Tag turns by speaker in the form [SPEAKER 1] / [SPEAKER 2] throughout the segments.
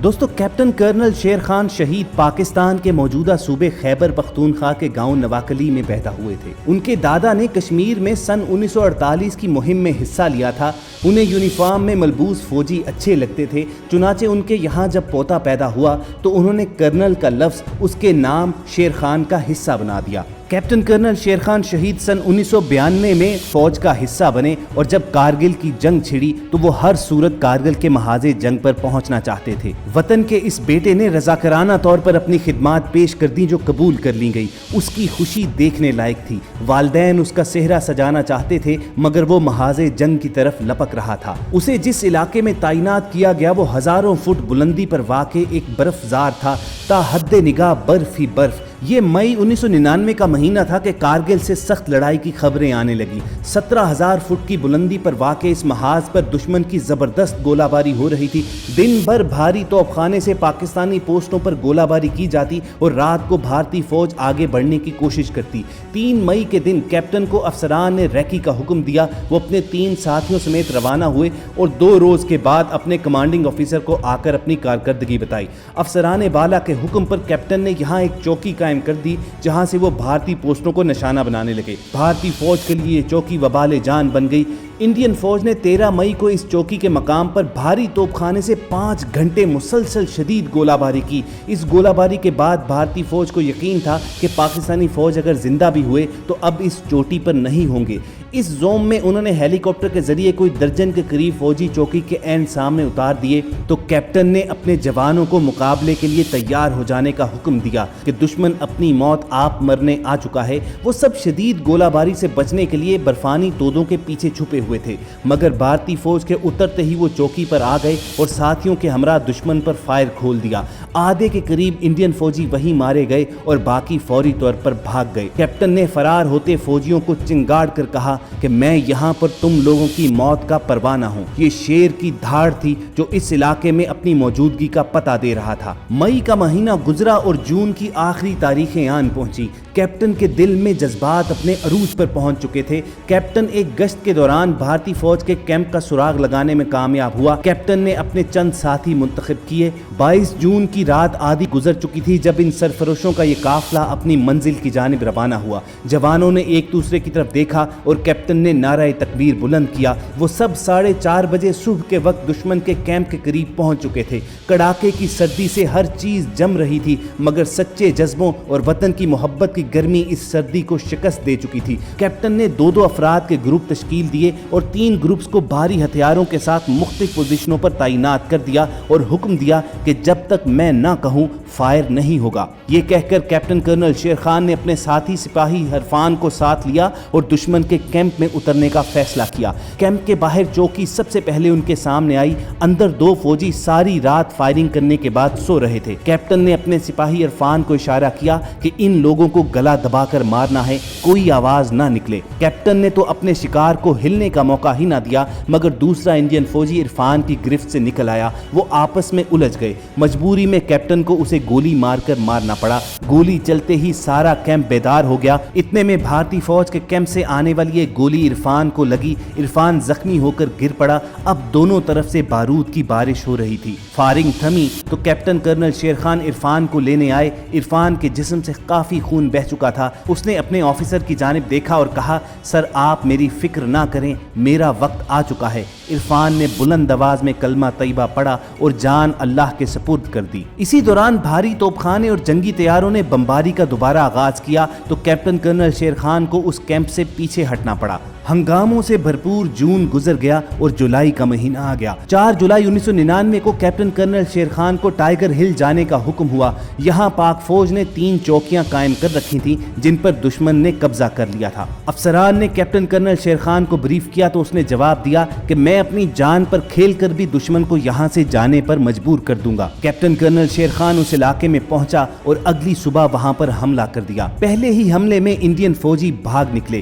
[SPEAKER 1] دوستو captain colonel Sher Khan شہید پاکستان کے موجودہ صوبے خیبر پختونخوا کے گاؤں نواکلی میں پیدا ہوئے تھے۔ ان کے دادا نے کشمیر میں سن 1948 کی مہم میں حصہ لیا تھا۔ انہیں یونیفارم میں ملبوس فوجی اچھے لگتے تھے، چنانچہ ان کے یہاں جب پوتا پیدا ہوا تو انہوں نے کرنل کا لفظ اس کے نام شیر خان کا حصہ بنا دیا۔ کیپٹن کرنل شیر خان شہید سن 1992 میں فوج کا حصہ بنے اور جب کارگل کی جنگ چھڑی تو وہ ہر صورت کارگل کے محاذ جنگ پر پہنچنا چاہتے تھے۔ وطن کے اس بیٹے نے رضاکارانہ طور پر اپنی خدمات پیش کر دی جو قبول کر لی گئی۔ اس کی خوشی دیکھنے لائق تھی۔ والدین اس کا صحرا سجانا چاہتے تھے مگر وہ محاذ جنگ کی طرف لپک رہا تھا۔ اسے جس علاقے میں تعینات کیا گیا وہ ہزاروں فٹ بلندی پر واقع ایک برف زار تھا، تا حد نگاہ برف ہی برف۔ یہ مئی 1999 کا مہینہ تھا کہ کارگل سے سخت لڑائی کی خبریں آنے لگی۔ 17,000 فٹ کی بلندی پر واقع اس محاذ پر دشمن کی زبردست گولہ باری ہو رہی تھی۔ دن بھر بھاری توپ خانے سے پاکستانی پوسٹوں پر گولہ باری کی جاتی اور رات کو بھارتی فوج آگے بڑھنے کی کوشش کرتی۔ 3 مئی کے دن کیپٹن کو افسران نے ریکی کا حکم دیا۔ وہ اپنے 3 ساتھیوں سمیت روانہ ہوئے اور 2 روز کے بعد اپنے کمانڈنگ آفیسر کو آ کر اپنی کارکردگی بتائی۔ افسران بالا کے حکم پر کیپٹن نے یہاں ایک چوکی قائم کر دی جہاں سے وہ بھارتی پوسٹوں کو نشانہ بنانے لگے۔ بھارتی فوج کے لیے یہ چوکی وبال جان بن گئی۔ انڈین فوج نے 13 مئی کو اس چوکی کے مقام پر بھاری توپ خانے سے 5 گھنٹے مسلسل شدید گولہ باری کی۔ اس گولہ باری کے بعد بھارتی فوج کو یقین تھا کہ پاکستانی فوج اگر زندہ بھی ہوئے تو اب اس چوٹی پر نہیں ہوں گے۔ اس زوم میں انہوں نے ہیلی کاپٹر کے ذریعے کوئی درجن کے قریب فوجی چوکی کے عین سامنے اتار دیے تو کیپٹن نے اپنے جوانوں کو مقابلے کے لیے تیار ہو جانے کا حکم دیا کہ دشمن اپنی موت آپ مرنے آ چکا ہے۔ وہ سب شدید گولہ باری سے بچنے کے لیے برفانی تودوں کے پیچھے چھپے ہوئے تھے مگر بھارتی فوج کے اترتے ہی وہ چوکی پر آ گئے اور ساتھیوں کے ہمراہ دشمن پر فائر کھول دیا۔ آدھے کے قریب انڈین فوجی وہیں مارے گئے اور باقی فوری طور پر بھاگ گئے۔ کیپٹن نے فرار ہوتے فوجیوں کو چنگاڑ کر کہا کہ میں یہاں پر تم لوگوں کی موت کا پرواہ نہ ہوں۔ یہ شیر کی دھاڑ تھی جو اس علاقے میں اپنی موجودگی کا پتہ دے رہا تھا۔ مئی کا مہینہ گزرا اور جون کی آخری تاریخیں آن پہنچی۔ کیپٹن کے دل میں جذبات اپنے عروج پر پہنچ چکے تھے۔ کیپٹن ایک گشت کے دوران بھارتی فوج کے کیمپ کا سراغ لگانے میں کامیاب ہوا۔ کیپٹن نے اپنے چند ساتھی منتخب کیے۔ 22 جون کی رات آدھی گزر چکی تھی جب ان سرفروشوں کا یہ قافلہ اپنی منزل کی جانب روانہ ہوا۔ جوانوں نے ایک دوسرے کی طرف دیکھا اور کیپٹن نے نعرہ تکبیر بلند کیا۔ وہ سب 4:30 بجے صبح کے وقت دشمن کے کیمپ کے قریب پہنچ چکے تھے۔ کڑاکے کی سردی سے ہر چیز جم رہی تھی مگر سچے جذبوں اور وطن کی محبت کی گرمی اس سردی کو شکست دے چکی تھی۔ کیپٹن نے 2 افراد کے گروپ تشکیل دیے اور 3 گروپس کو بھاری ہتھیاروں کے ساتھ مختلف پوزیشنوں پر تعینات کر دیا اور حکم دیا کہ جب تک میں نہ کہوں فائر نہیں ہوگا۔ یہ کہہ کر کیپٹن کرنل شیر خان نے اپنے ساتھی سپاہی عرفان کو ساتھ لیا اور دشمن کے کیمپ میں اترنے کا فیصلہ کیا۔ کیمپ کے باہر چوکی سب سے پہلے ان کے سامنے آئی۔ اندر 2 فوجی ساری رات فائرنگ کرنے کے بعد سو رہے تھے۔ کیپٹن نے اپنے سپاہی عرفان کو اشارہ کیا کہ ان لوگوں کو گلا دبا کر مارنا ہے، کوئی آواز نہ نکلے۔ کیپٹن نے تو اپنے شکار کو ہلنے کا موقع ہی نہ دیا مگر دوسرا انڈین فوجی عرفان کی گرفت سے نکل آیا۔ وہ آپس میں الجھ گئے۔ مجبوری میں کیپٹن کو اسے گولی مار کر مارنا پڑا۔ گولی چلتے ہی سارا کیمپ بیدار ہو گیا۔ اتنے میں بھارتی فوج کے کیمپ سے آنے والی ایک گولی عرفان کو لگی۔ عرفان زخمی ہو کر گر پڑا۔ اب دونوں طرف سے بارود کی بارش ہو رہی تھی۔ فائرنگ تھمی تو کیپٹن کرنل شیر خان عرفان کو لینے آئے۔ عرفان کے جسم سے کافی خون بہہ چکا تھا۔ اس نے اپنے آفیسر کی جانب دیکھا اور کہا، سر آپ میری فکر نہ کریں، میرا وقت آ چکا ہے۔ عرفان نے بلند آواز میں کلمہ طیبہ پڑھا اور جان اللہ کے سپرد کر دی۔ اسی دوران بھاری توپ خانے اور جنگی طیاروں نے بمباری کا دوبارہ آغاز کیا تو کیپٹن کرنل شیر خان کو اس کیمپ سے پیچھے ہٹنا پڑا۔ ہنگاموں سے بھرپور جون گزر گیا اور جولائی کا مہینہ آ گیا۔ 4 جولائی 1999 کو کیپٹن کرنل شیر خان کو ٹائیگر ہل جانے کا حکم ہوا۔ یہاں پاک فوج نے 3 چوکیاں قائم کر رکھی تھیں جن پر دشمن نے قبضہ کر لیا تھا۔ افسران نے کیپٹن کرنل شیر خان کو بریف کیا تو اس نے جواب دیا کہ میں اپنی جان پر کھیل کر بھی دشمن کو یہاں سے جانے پر مجبور کر دوں گا۔ کیپٹن کرنل شیر خان اس علاقے میں پہنچا اور اگلی صبح وہاں پر حملہ کر دیا۔ پہلے ہی حملے میں انڈین فوجی بھاگ نکلے۔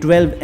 [SPEAKER 1] 12